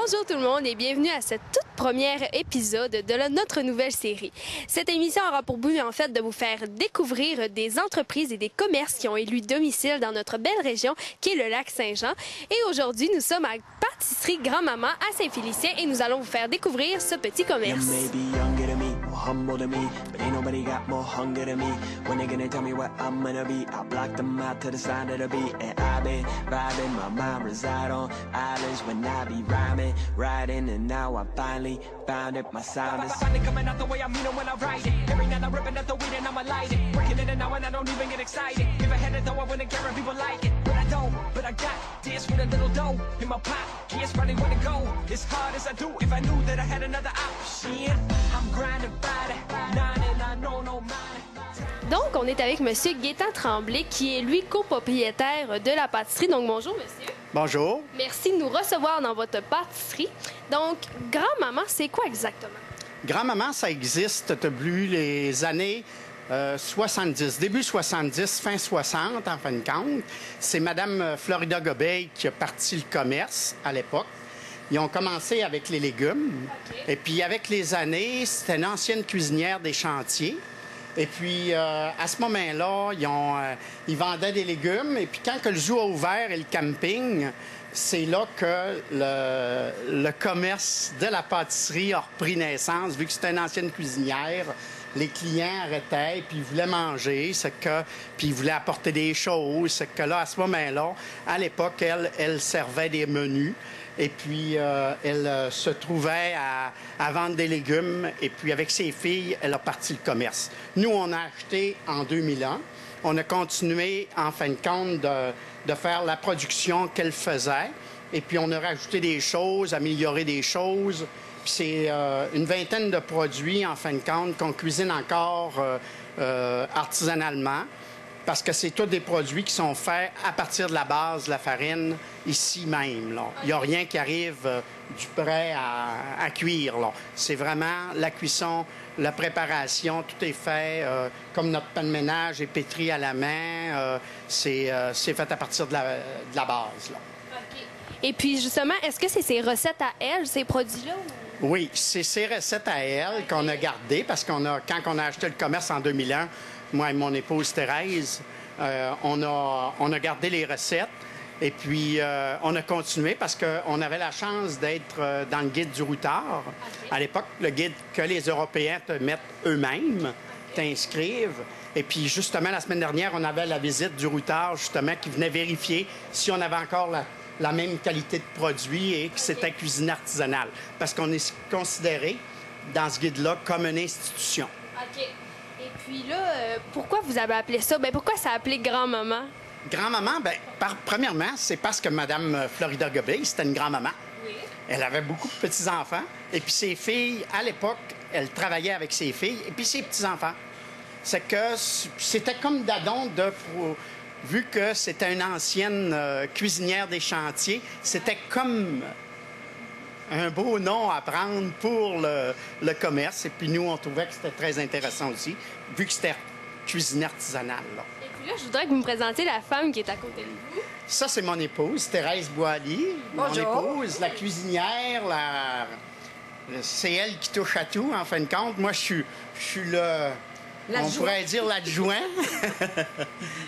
Bonjour tout le monde et bienvenue à cette toute première épisode de notre nouvelle série. Cette émission aura pour but en fait de vous faire découvrir des entreprises et des commerces qui ont élu domicile dans notre belle région qui est le lac Saint-Jean. Et aujourd'hui, nous sommes à Pâtisserie Grand-Maman à Saint-Félicien et nous allons vous faire découvrir ce petit commerce. Humble to me, but ain't nobody got more hunger than me. When they gonna tell me what I'm gonna be, I block them out to the side of the beat. And I've been vibing, my mind reside on islands when I be rhyming, riding, and now I finally found it. My sound is finally coming out the way I mean it when I write it. Every night I'm ripping at the weed and I'ma light it. Working in and out and I don't even get excited. If I had it though, I wouldn't care if people like it. But I don't, but I got this with a little dough in my pocket. Kids probably wouldn't go as hard as I do if I knew that I had another option. I'm grinding. Donc, on est avec Monsieur Gaétan Tremblay, qui est, lui, copropriétaire de la pâtisserie. Donc, bonjour, monsieur. Bonjour. Merci de nous recevoir dans votre pâtisserie. Donc, Grand-Maman, c'est quoi exactement? Grand-Maman, ça existe depuis les années 70, début 70, fin 60, en fin de compte. C'est Mme Florida Gobeil qui a parti le commerce à l'époque. Ils ont commencé avec les légumes. Okay. Et puis, avec les années, c'était une ancienne cuisinière des chantiers. Et puis, à ce moment-là, ils vendaient des légumes. Et puis, quand le zoo a ouvert et le camping, c'est là que le commerce de la pâtisserie a repris naissance. Vu que c'était une ancienne cuisinière, les clients arrêtaient, puis ils voulaient manger, puis ils voulaient apporter des choses. C'est que là, à ce moment-là, à l'époque, elle servait des menus. Et puis, elle se trouvait à vendre des légumes. Et puis, avec ses filles, elle a parti le commerce. Nous, on a acheté en 2001. On a continué, en fin de compte, de faire la production qu'elle faisait. Et puis, on a rajouté des choses, amélioré des choses. Puis, c'est une vingtaine de produits, en fin de compte, qu'on cuisine encore artisanalement. Parce que c'est tous des produits qui sont faits à partir de la base de la farine, ici même. Là. Il n'y a rien qui arrive du prêt à cuire. Là. C'est vraiment la cuisson, la préparation, tout est fait. Comme notre pain de ménage est pétri à la main, c'est fait à partir de la base. Là. OK. Et puis, justement, est-ce que c'est ses recettes à elle, ces produits-là? Ou... Oui, c'est ses recettes à elle qu'on a gardées parce quand on a acheté le commerce en 2001, moi et mon épouse Thérèse, on a gardé les recettes et puis on a continué parce qu'on avait la chance d'être dans le guide du routard. Okay. À l'époque, le guide que les Européens te mettent eux-mêmes, t'inscrivent. Et puis justement, la semaine dernière, on avait la visite du routard justement qui venait vérifier si on avait encore la même qualité de produit et que c'était cuisine artisanale. Parce qu'on est considéré dans ce guide-là comme une institution. OK. Et puis là, pourquoi vous avez appelé ça? Bien, pourquoi ça a appelé Grand-Maman? Grand-Maman, bien, premièrement, c'est parce que Mme Florida Gobeil, c'était une grand-maman. Oui. Elle avait beaucoup de petits-enfants. Et puis ses filles, à l'époque, elle travaillait avec ses filles et puis ses petits-enfants. C'est que c'était comme d'adon vu que c'était une ancienne cuisinière des chantiers, c'était comme un beau nom à prendre pour le commerce. Et puis nous, on trouvait que c'était très intéressant aussi, vu que c'était cuisine artisanale. Là. Et puis là, je voudrais que vous me présentiez la femme qui est à côté de vous. Ça, c'est mon épouse, Thérèse Boily. Bonjour. Mon épouse, la cuisinière, c'est elle qui touche à tout, en fin de compte. Moi, je suis on pourrait dire l'adjoint.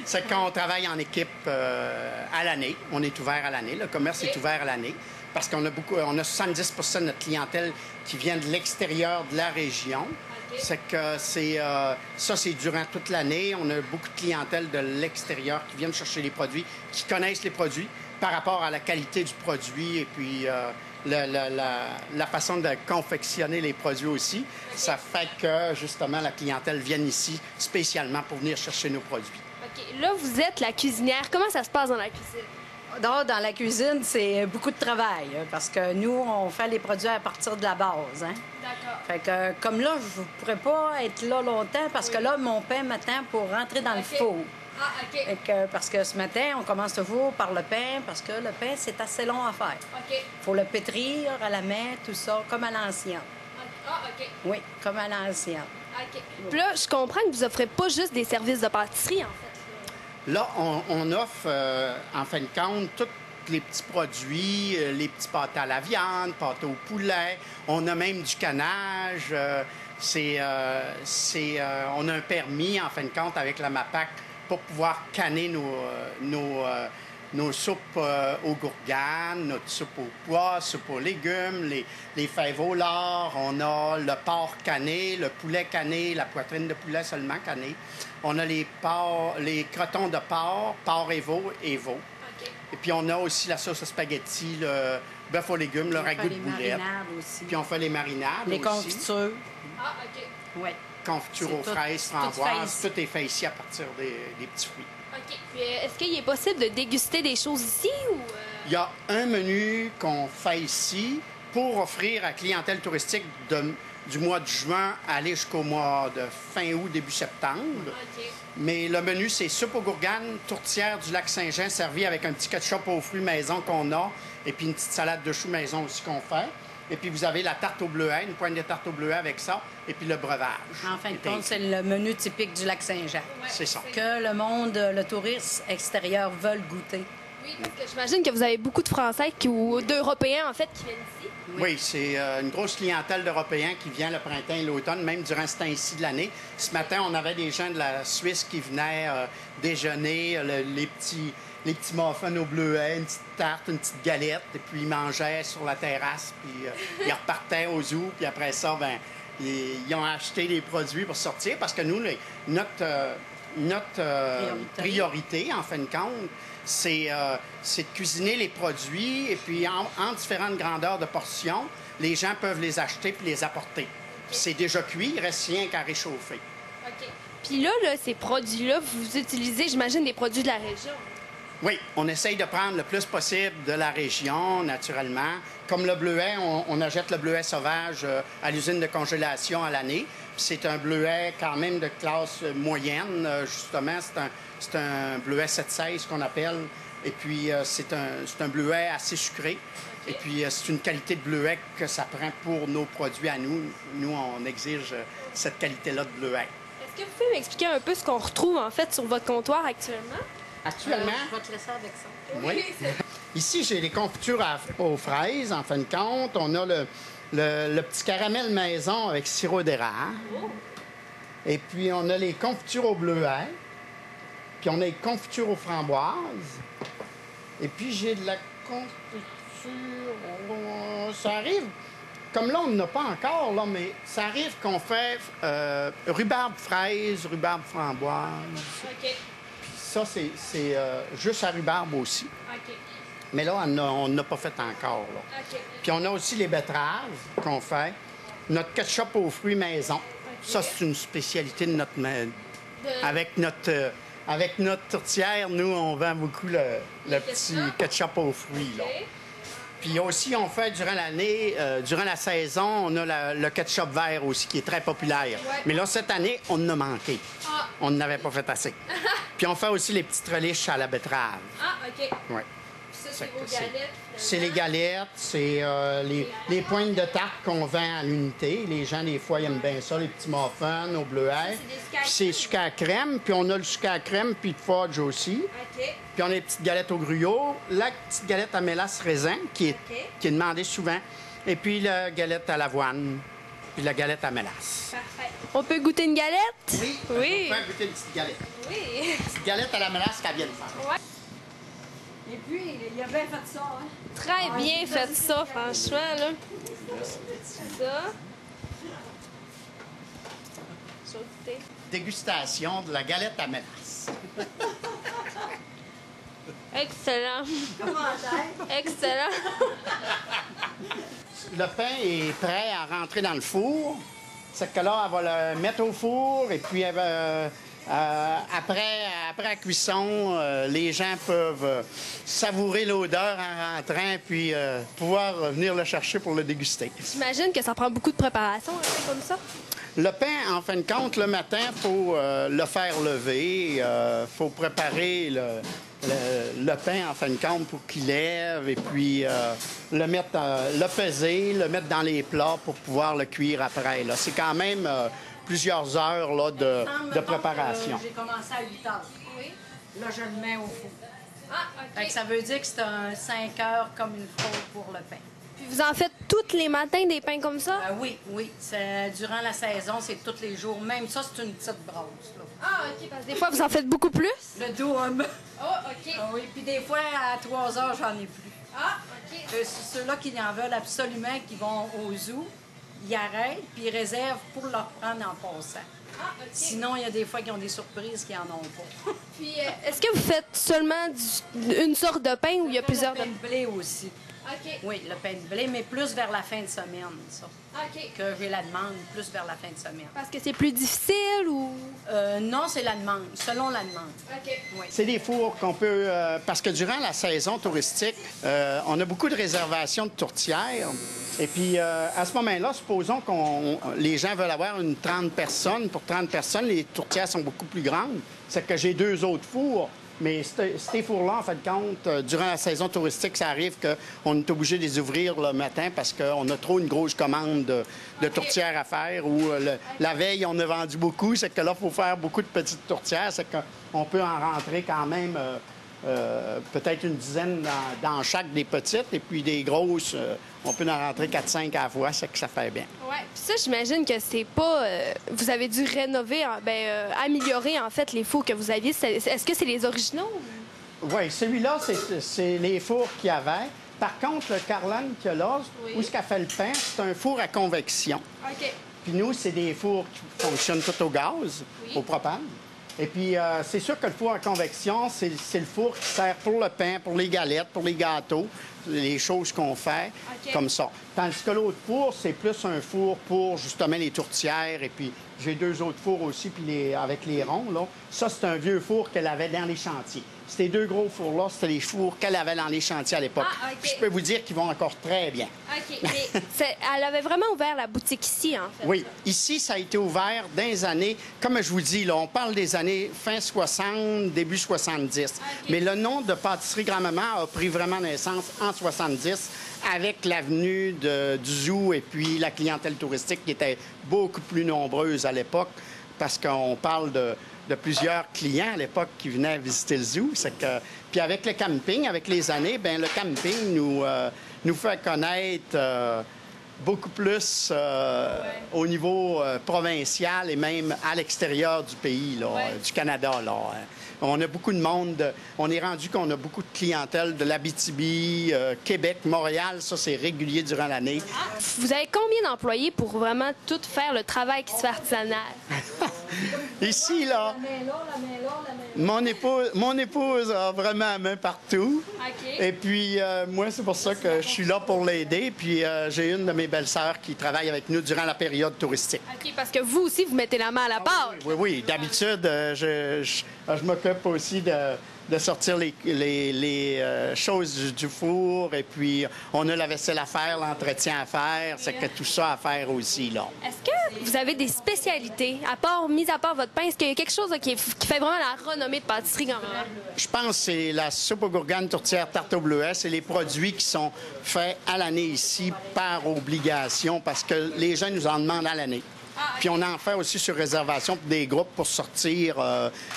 C'est qu'on travaille en équipe à l'année. On est ouvert à l'année. Le commerce est ouvert à l'année. Parce qu'on a 70 % de notre clientèle qui vient de l'extérieur de la région. Okay. C'est que ça, c'est durant toute l'année. On a beaucoup de clientèle de l'extérieur qui viennent chercher les produits, qui connaissent les produits par rapport à la qualité du produit et puis la façon de confectionner les produits aussi. Okay. Ça fait que, justement, la clientèle vienne ici spécialement pour venir chercher nos produits. OK. Là, vous êtes la cuisinière. Comment ça se passe dans la cuisine? Dans la cuisine, c'est beaucoup de travail parce que nous, on fait les produits à partir de la base. Hein? D'accord. Fait que, comme là, je ne pourrais pas être là longtemps parce que là, mon pain m'attend pour rentrer dans le four. Ah, OK. Fait que, parce que ce matin, on commence toujours par le pain parce que le pain, c'est assez long à faire. OK. Il faut le pétrir à la main, tout ça, comme à l'ancienne. Ah, OK. Oui, comme à l'ancienne. OK. Puis là, je comprends que vous offrez pas juste des services de pâtisserie, en fait. Là, on offre, en fin de compte, tous les petits produits, les petits pâtés à la viande, pâtés au poulet. On a même du canage. On a un permis, en fin de compte, avec la MAPAC pour pouvoir canner nos soupes aux gourganes, notre soupe aux pois, soupe aux légumes, les fèves au lard. On a le porc canné, le poulet canné, la poitrine de poulet seulement cannée. On a les crotons de porc et veau. Okay. Et puis on a aussi la sauce à spaghetti, le bœuf aux légumes, le ragoût de boulette. Puis on fait les marinades les aussi. confitures. Ah, OK. Oui. Confiture aux fraises, framboises, tout est fait ici à partir des petits fruits. OK. Puis est-ce qu'il est possible de déguster des choses ici ou... Il y a un menu qu'on fait ici pour offrir à la clientèle touristique du mois de juin aller jusqu'au mois de fin août, début septembre. OK. Mais le menu, c'est soupe aux gourganes, tourtière du lac Saint-Jean, servie avec un petit ketchup aux fruits maison qu'on a, et puis une petite salade de choux maison aussi qu'on fait. Et puis, vous avez la tarte au bleuet, une poigne de tarte au bleuet avec ça, et puis le breuvage. En fin de compte, c'est le menu typique du lac Saint-Jean. Ouais, c'est ça. Que le monde, le touriste extérieur veulent goûter. Oui, parce que j'imagine que vous avez beaucoup de Français ou d'Européens, en fait, qui viennent ici. Oui, c'est une grosse clientèle d'Européens qui vient le printemps et l'automne, même durant ce temps-ci de l'année. Ce matin, on avait des gens de la Suisse qui venaient déjeuner, les petits muffins au bleuet, une petite tarte, une petite galette, et puis ils mangeaient sur la terrasse, puis ils repartaient au zoo, puis après ça, ben ils ont acheté des produits pour sortir, parce que nous, notre priorité, en fin de compte, c'est de cuisiner les produits, et puis en différentes grandeurs de portions, les gens peuvent les acheter puis les apporter. Puis c'est déjà cuit, il reste rien qu'à réchauffer. OK. Puis là, ces produits-là, vous utilisez, j'imagine, des produits de la région. Oui, on essaye de prendre le plus possible de la région, naturellement. Comme le bleuet, on achète le bleuet sauvage à l'usine de congélation à l'année. C'est un bleuet quand même de classe moyenne, justement. C'est un bleuet 716 qu'on appelle. Et puis, c'est un bleuet assez sucré. Okay. Et puis, c'est une qualité de bleuet que ça prend pour nos produits à nous. Nous, on exige cette qualité-là de bleuet. Est-ce que vous pouvez m'expliquer un peu ce qu'on retrouve, en fait, sur votre comptoir actuellement? Actuellement, je vais te laisser avec ça. Oui. Ici, j'ai les confitures aux fraises, en fin de compte. On a le petit caramel maison avec sirop d'érable. Oh. Et puis, on a les confitures au bleuet. Puis, on a les confitures aux framboises. Et puis, j'ai de la confiture... Ça arrive... Comme là, on n'en a pas encore, là, mais ça arrive qu'on fait rhubarbe fraise, rhubarbe framboise. OK. Ça, c'est juste à rhubarbe aussi. OK. Mais là, on n'a pas fait encore. Là. OK. Puis on a aussi les betteraves qu'on fait. Notre ketchup aux fruits maison. Okay. Ça, c'est une spécialité de notre... Avec notre tourtière, nous, on vend beaucoup le petit ketchup aux fruits. Là. Okay. Puis aussi, on fait durant l'année, durant la saison, on a le ketchup vert aussi, qui est très populaire. Ouais. Mais là, cette année, on en a manqué. Ah. On n'avait pas fait assez. Puis on fait aussi les petites reliches à la betterave. Ah, OK. Oui. Ça, c'est vos galettes? C'est les galettes, c'est les pointes de tarte qu'on vend à l'unité. Les gens, des fois, ils aiment bien ça, les petits muffins au bleuet. Puis c'est sucre à crème, puis on a le sucre à crème, puis le fudge aussi. OK. Puis on a les petites galettes au gruyot, la petite galette à mélasse raisin, qui est demandée souvent, et puis la galette à l'avoine, puis la galette à mélasse. Parfait. On peut goûter une galette? Oui. Oui. On peut goûter une petite galette. Oui. Une petite galette à la mélasse qu'elle vient de faire. Ouais. Et puis, il a bien fait ça, hein? Très bien fait ça, franchement, là. Ça. Je vais goûter. Dégustation de la galette à mélasse. Excellent. Excellent. Le pain est prêt à rentrer dans le four. C'est que là, elle va le mettre au four et puis après la cuisson, les gens peuvent savourer l'odeur en rentrant puis pouvoir venir le chercher pour le déguster. J'imagine que ça prend beaucoup de préparation, un peu comme ça. Le pain, en fin de compte, le matin, il faut le faire lever. Il faut préparer le pain, en fin de compte, pour qu'il lève et puis le peser, le mettre dans les plats pour pouvoir le cuire après. Là. C'est quand même plusieurs heures là, de préparation. J'ai commencé à 8 heures. Oui. Là, je le mets au four. Ah, Fait que ça veut dire que c'est un 5 heures comme une fraude pour le pain. Puis vous en faites tous les matins des pains comme ça? Oui, oui. Durant la saison, c'est tous les jours. Même ça, c'est une petite brosse. Là. Ah, OK, parce que des fois, vous en faites beaucoup plus? Le dôme. Oh, OK. Ah oui, puis des fois, à 3 heures, j'en ai plus. Ah, OK. Ceux-là qui en veulent absolument, qui vont au zoo, ils arrêtent, puis ils réservent pour leur prendre en passant. Ah, OK. Sinon, il y a des fois qui ont des surprises qui en ont pas. Puis, est-ce que vous faites seulement une sorte de pain ou il y a plusieurs Le pain de blé aussi. OK. Oui, le pain de blé, mais plus vers la fin de semaine, ça. OK. Que j'ai la demande, plus vers la fin de semaine. Parce que c'est plus difficile ou... Non, c'est la demande, selon la demande. OK. Oui. C'est des fours qu'on peut... parce que durant la saison touristique, on a beaucoup de réservations de tourtières. Et puis, à ce moment-là, supposons que les gens veulent avoir une 30 personnes. Pour 30 personnes, les tourtières sont beaucoup plus grandes. C'est que j'ai 2 autres fours. Mais ces fours-là, en fin de compte, durant la saison touristique, ça arrive qu'on est obligé de les ouvrir le matin parce qu'on a trop une grosse commande de tourtières à faire ou la veille, on a vendu beaucoup. C'est que là, il faut faire beaucoup de petites tourtières. C'est qu'on peut en rentrer quand même peut-être une dizaine dans chaque des petites. Et puis des grosses, on peut en rentrer 4-5 à la fois. C'est que ça fait bien. Ouais. Puis ça, j'imagine que c'est pas... vous avez dû rénover, améliorer, en fait, les fours que vous aviez. Est-ce que c'est les originaux? Oui, celui-là, c'est les fours qu'il y avait. Par contre, le Carlin qu'il y a là, où ce qu'a fait le pain, c'est un four à convection. OK. Puis nous, c'est des fours qui fonctionnent tout au gaz, au propane. Et puis, c'est sûr que le four à convection, c'est le four qui sert pour le pain, pour les galettes, pour les gâteaux, les choses qu'on fait comme ça. Tandis que l'autre four, c'est plus un four pour, justement, les tourtières. Et puis, j'ai 2 autres fours aussi, puis avec les ronds, là. Ça, c'est un vieux four qu'elle avait dans les chantiers. Ces 2 gros fours-là, c'était les fours qu'elle avait dans les chantiers à l'époque. Ah, OK. Puis je peux vous dire qu'ils vont encore très bien. OK. Mais elle avait vraiment ouvert la boutique ici, en fait. Oui. Ici, ça a été ouvert dans les années, comme je vous dis, là, on parle des années fin 60, début 70. OK. Mais le nom de pâtisserie Grand-Maman a pris vraiment naissance en 70 avec l'avenue du zoo et puis la clientèle touristique qui était beaucoup plus nombreuse à l'époque parce qu'on parle de plusieurs clients à l'époque qui venaient visiter le zoo. Puis avec le camping, avec les années, bien, le camping nous fait connaître beaucoup plus au niveau provincial et même à l'extérieur du pays, là, du Canada. Là. On a beaucoup de monde. On est rendu qu'on a beaucoup de clientèle de l'Abitibi, Québec, Montréal. Ça, c'est régulier durant l'année. Vous avez combien d'employés pour vraiment tout faire le travail qui se fait artisanal? Ici, là, mon épouse a vraiment la main partout. OK. Et puis, moi, c'est pour ça que je suis là pour l'aider. Puis, j'ai une de mes belles-sœurs qui travaille avec nous durant la période touristique. OK, parce que vous aussi, vous mettez la main à la pâte. Oui, oui. D'habitude, je m'occupe aussi de sortir les choses du four. Et puis, on a la vaisselle à faire, l'entretien à faire. C'est que tout ça à faire aussi, là. Est-ce que vous avez des spécialités, mis à part votre pain? Est-ce qu'il y a quelque chose là, qui fait vraiment la renommée de pâtisserie Grand-Maman? Je pense que c'est la soupe aux gourganes, tourtière, tarte au bleuet. C'est les produits qui sont faits à l'année ici par obligation parce que les gens nous en demandent à l'année. Puis on en fait aussi sur réservation pour des groupes pour sortir,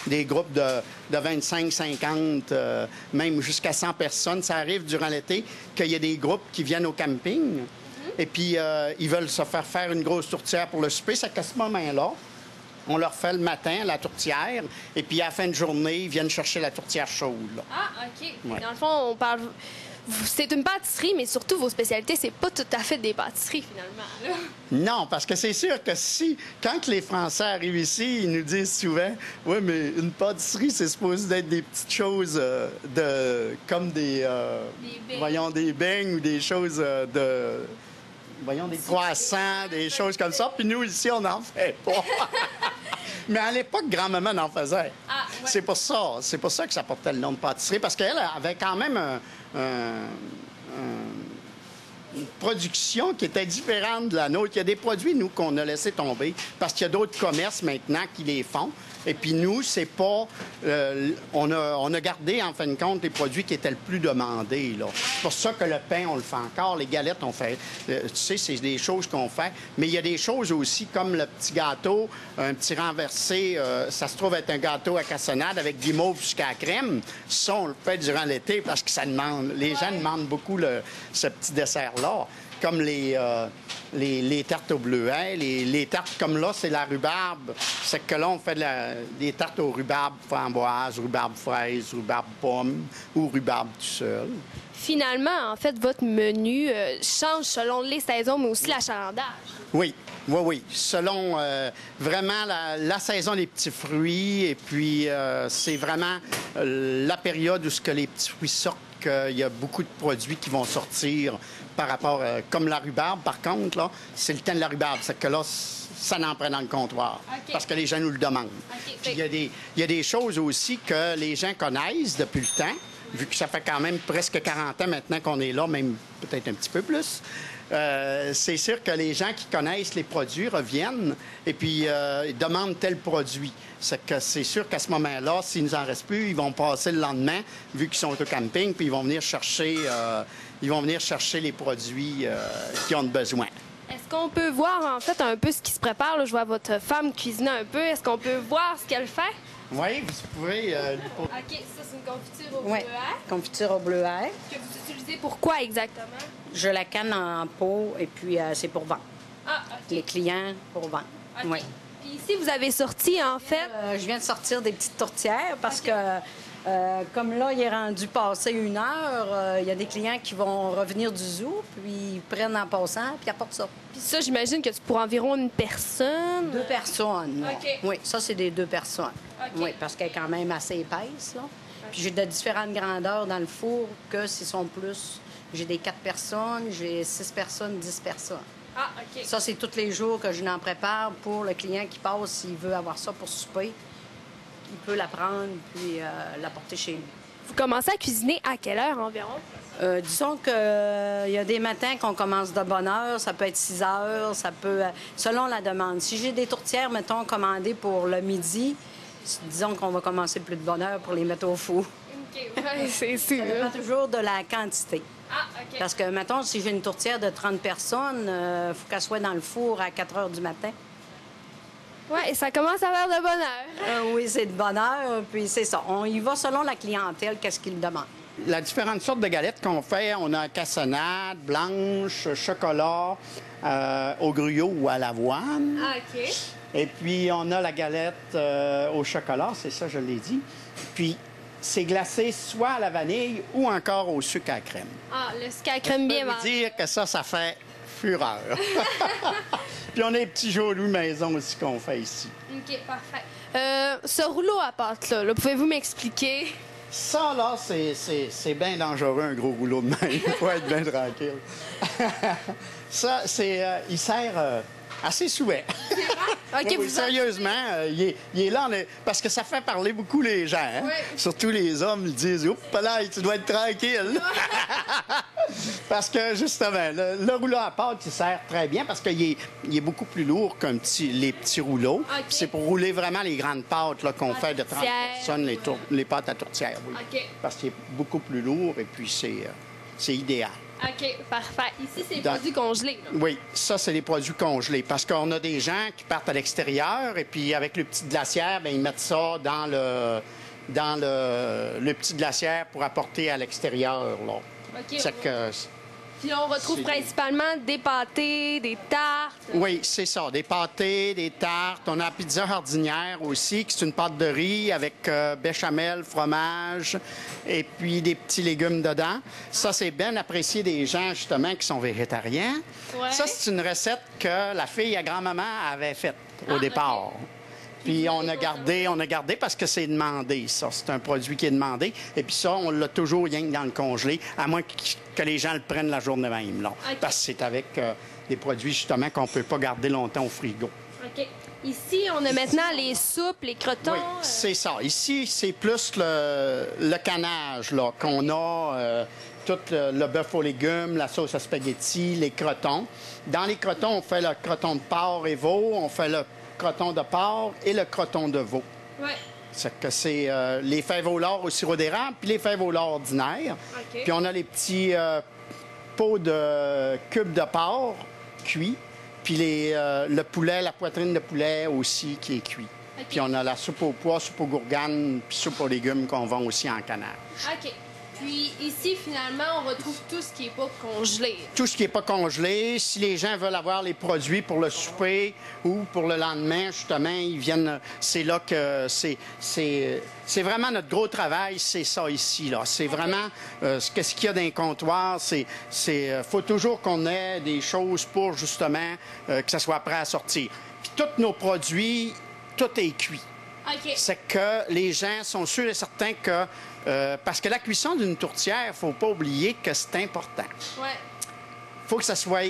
des groupes de 25, 50, même jusqu'à 100 personnes. Ça arrive durant l'été qu'il y a des groupes qui viennent au camping et puis ils veulent se faire une grosse tourtière pour le souper. C'est qu'à ce moment-là, on leur fait le matin la tourtière et puis à la fin de journée, ils viennent chercher la tourtière chaude. Là. Ah, OK. Ouais. Dans le fond, on parle... C'est une pâtisserie, mais surtout, vos spécialités, c'est pas tout à fait des pâtisseries, finalement. Là. Non, parce que c'est sûr que quand les Français arrivent ici, ils nous disent souvent « Oui, mais une pâtisserie, c'est supposé être des petites choses comme des beignes ou des choses des croissants, des choses comme ça. Puis nous, ici, on n'en fait pas. » Mais à l'époque, grand-maman en faisait. Ah, ouais. C'est pour ça que ça portait le nom de pâtisserie, parce qu'elle avait quand même une production qui était différente de la nôtre. Il y a des produits, nous, qu'on a laissé tomber, parce qu'il y a d'autres commerces maintenant qui les font. Et puis nous, c'est pas... on a gardé, en fin de compte, les produits qui étaient le plus demandés, là. C'est pour ça que le pain, on le fait encore. Les galettes, on fait... tu sais, c'est des choses qu'on fait. Mais il y a des choses aussi, comme le petit gâteau, un petit renversé. Ça se trouve être un gâteau à cassonade avec guimauve jusqu'à la crème. Ça, on le fait durant l'été parce que ça demande... Les gens demandent beaucoup ce petit dessert-là. Comme les tartes au bleuet, les tartes comme là, c'est la rhubarbe. C'est que là, on fait des tartes au rhubarbe framboise, rhubarbe fraise, rhubarbe pomme ou rhubarbe tout seul. Finalement, en fait, votre menu change selon les saisons, mais aussi l'achalandage. Oui, oui, oui. Selon vraiment la saison des petits fruits, et puis c'est vraiment la période où ce que les petits fruits sortent, qu'il y a beaucoup de produits qui vont sortir par rapport, comme la rhubarbe, par contre, là, c'est le temps de la rhubarbe. C'est que là, ça n'en prend dans le comptoir, parce que les gens nous le demandent. Puis il y a des choses aussi que les gens connaissent depuis le temps, vu que ça fait quand même presque 40 ans maintenant qu'on est là, même peut-être un petit peu plus. C'est sûr que les gens qui connaissent les produits reviennent et puis ils demandent tel produit. C'est sûr qu'à ce moment-là, s'il nous en reste plus, ils vont passer le lendemain, vu qu'ils sont au camping, puis ils vont venir chercher les produits qu'ils ont besoin. Est-ce qu'on peut voir, en fait, un peu ce qui se prépare? Là, je vois votre femme cuisiner un peu. Est-ce qu'on peut voir ce qu'elle fait? Oui, vous pouvez... OK, ça, c'est une confiture au Oui, bleuet. confiture au bleuet. Que vous utilisez pour quoi exactement? Je la canne en pot et puis c'est pour vendre. Ah, OK. Les clients pour vendre. OK. Oui. Puis ici, vous avez sorti, en fait... Je viens de sortir des petites tourtières parce que, comme là, il est rendu passé 1 heure, il y a des clients qui vont revenir du zoo, puis ils prennent en passant, puis ils apportent ça. Puis ça, j'imagine que c'est pour environ une personne. 2 personnes. Là. OK. Oui, ça, c'est des 2 personnes. OK. Oui, parce qu'elle est quand même assez épaisse. Là. Puis j'ai de différentes grandeurs dans le four que s'ils sont plus. J'ai des 4 personnes, j'ai 6 personnes, 10 personnes. Ah, OK. Ça, c'est tous les jours que je n'en prépare pour le client qui passe, s'il veut avoir ça pour souper. Il peut la prendre puis l'apporter chez lui. Vous commencez à cuisiner à quelle heure environ? Disons qu'il y a des matins qu'on commence de bonne heure, ça peut être 6 heures, ça peut... selon la demande. Si j'ai des tourtières, mettons, commandées pour le midi, disons qu'on va commencer plus de bonne heure pour les mettre au four. OK, ouais, c'est sûr. Ça dépend toujours de la quantité. Ah, OK. Parce que, mettons, si j'ai une tourtière de 30 personnes, il faut qu'elle soit dans le four à 4 heures du matin. Oui, et ça commence à faire de bonne heure. Oui, c'est de bonne heure, puis c'est ça. On y va selon la clientèle, qu'est-ce qu'ils demandent. La différentes sortes de galettes qu'on fait, on a cassonade, blanche, chocolat, au gruyot ou à l'avoine. Ah, OK. Et puis, on a la galette au chocolat, c'est ça, je l'ai dit. Puis, c'est glacé soit à la vanille ou encore au sucre à la crème. Ah, le sucre à crème bien Je peux vous dire que ça fait fureur. Puis, on a les petits jauloux maison aussi qu'on fait ici. OK, parfait. Ce rouleau à pâte-là, pouvez-vous m'expliquer? Ça, là, c'est bien dangereux, un gros rouleau de main. Il faut être bien tranquille. Ça, il sert assez souvent. OK, Oui, vous sérieusement, il est là, parce que ça fait parler beaucoup les gens. Hein? Oui. Surtout les hommes, ils disent « Oups, là, tu dois être tranquille. » Parce que, justement, le rouleau à pâte, il sert très bien parce qu'il est beaucoup plus lourd que les petits rouleaux. OK. C'est pour rouler vraiment les grandes pâtes là, qu'on fait de 30 personnes, les pâtes à tourtière, oui. OK. Parce qu'il est beaucoup plus lourd et puis c'est idéal. OK, parfait. Ici, c'est les Dans- produits congelés. Là. Oui, ça, c'est les produits congelés. Parce qu'on a des gens qui partent à l'extérieur et puis avec le petit glaciaire, bien, ils mettent ça dans le petit glaciaire pour apporter à l'extérieur. Là. OK. C'est que- Puis là, on retrouve c'est- principalement des pâtés, des tartes. Oui, c'est ça. Des pâtés, des tartes. On a la pizza jardinière aussi, qui c'est une pâte de riz avec béchamel, fromage et puis des petits légumes dedans. Ça, c'est bien apprécié des gens, justement, qui sont végétariens. Ouais. Ça, c'est une recette que la fille à grand-maman avait faite au départ. OK. Puis on a gardé parce que c'est demandé, ça. C'est un produit qui est demandé. Et puis ça, on l'a toujours rien que dans le congelé, à moins que les gens le prennent la journée même, là. OK. Parce que c'est avec des produits, justement, qu'on ne peut pas garder longtemps au frigo. OK. Ici, on a maintenant les soupes, les crotons. Oui, c'est ça. Ici, c'est plus le canage, là, qu'on a... tout le bœuf aux légumes, la sauce à spaghetti, les crotons. Dans les crotons, on fait le croton de porc et veau, on fait le croton de porc et le croton de veau. Ouais. C'est que c'est les fèves au lard au sirop d'érable, puis les fèves au lard ordinaires. OK. Puis on a les petits pots de cubes de porc cuits, puis le poulet, la poitrine de poulet aussi qui est cuit. OK. Puis on a la soupe aux pois, soupe aux gourganes, puis soupe aux légumes qu'on vend aussi en canard. OK. Puis ici, finalement, on retrouve tout ce qui n'est pas congelé. Tout ce qui n'est pas congelé, si les gens veulent avoir les produits pour le souper ou pour le lendemain, justement, ils viennent. C'est là que c'est vraiment notre gros travail, c'est ça ici, là. C'est vraiment qu'est-ce qu'il y a dans les comptoirs. Faut toujours qu'on ait des choses pour, justement, que ça soit prêt à sortir. Puis tous nos produits, tout est cuit. OK. C'est que les gens sont sûrs et certains que... parce que la cuisson d'une tourtière, il ne faut pas oublier que c'est important. Ouais. Il faut que ça soit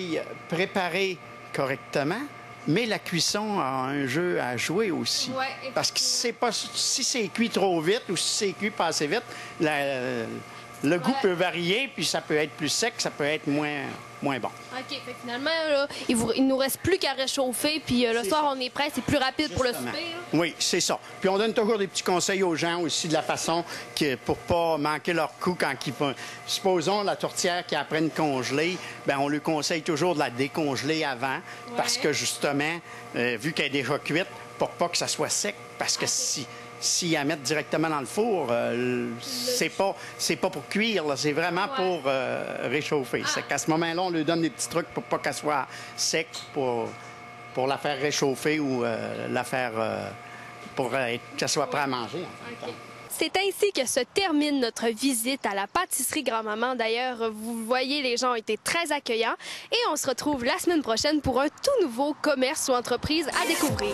préparé correctement, mais la cuisson a un jeu à jouer aussi. Ouais, parce que c'est pas, si c'est cuit trop vite ou si c'est cuit pas assez vite, le goût peut varier, puis ça peut être plus sec, ça peut être moins bon. OK. Fait que finalement, là, il nous reste plus qu'à réchauffer, puis le soir, on est prêt. C'est plus rapide pour le souper. Là. Oui, c'est ça. Puis on donne toujours des petits conseils aux gens aussi de la façon pour pas manquer leur coup quand ils... Supposons la tourtière qui apprennent congeler, bien on lui conseille toujours de la décongeler avant, parce que justement, vu qu'elle est déjà cuite, pour pas que ça soit sec, parce que si la mettre directement dans le four, c'est pas pour cuire, c'est vraiment pour réchauffer. C'est qu'à ce moment-là, on lui donne des petits trucs pour pas qu'elle soit sec, pour la faire réchauffer ou la faire pour qu'elle soit prête à manger. En fait. C'est ainsi que se termine notre visite à la pâtisserie Grand-Maman. D'ailleurs, vous voyez, les gens ont été très accueillants. Et on se retrouve la semaine prochaine pour un tout nouveau commerce ou entreprise à découvrir.